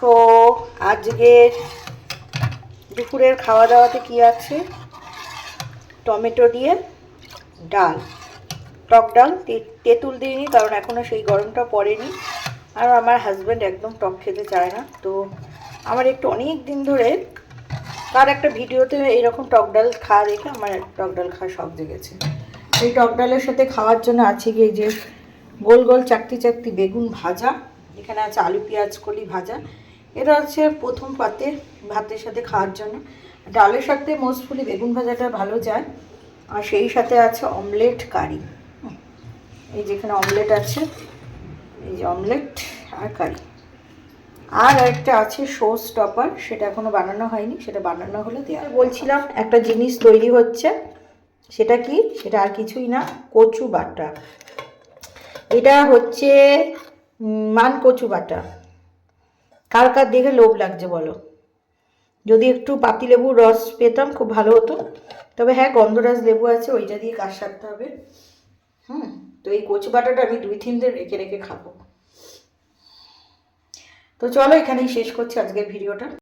তো আজকের দুপুরের খাওয়া দাওয়াতে কি আছে? টমেটো দিয়ে ডাল, টক ডাল, তেঁতুল দিইনি কারণ এখনও সেই গরমটা পড়েনি। আর আমার হাজব্যান্ড একদম টক খেতে চায় না। তো আমার একটু অনেক দিন ধরে তার একটা ভিডিওতে এরকম টক ডাল খাওয়া দেখে আমার টক ডাল খাওয়া শখ জেগেছে। এই টক ডালের সাথে খাওয়ার জন্য আছে গিয়ে যে গোল গোল চাকতি চাকতি বেগুন ভাজা, এখানে আছে আলু পেঁয়াজ কলি ভাজা। এটা হচ্ছে প্রথম পাতে ভাতের সাথে খাওয়ার জন্য। ডালের সাথে মোস্টফুলি বেগুন ভাজাটা ভালো যায়। আর সেই সাথে আছে অমলেট কারি। এই যেখানে অমলেট আছে, এই যে অমলেট আর কারি। আর একটা আছে শো স্টপার, সেটা এখনও বানানো হয়নি, সেটা বানানো হলে দেওয়া। বলছিলাম একটা জিনিস তৈরি হচ্ছে, সেটা কি? সেটা আর কিছুই না, কচু বাটা। এটা হচ্ছে মান কচু বাটা। কার কার দেখে লোভ লাগছে বলো? যদি একটু পাতিলেবুর রস পেতাম খুব ভালো হতো। তবে হ্যাঁ, গন্ধরাজ লেবু আছে, ওইটা দিয়ে কাজ সারতে হবে। তো এই কচু বাটাটা আমি 2-3 দিন রেখে রেখে খাবো। তো চলো এখানেই শেষ করছি আজকের ভিডিওটা।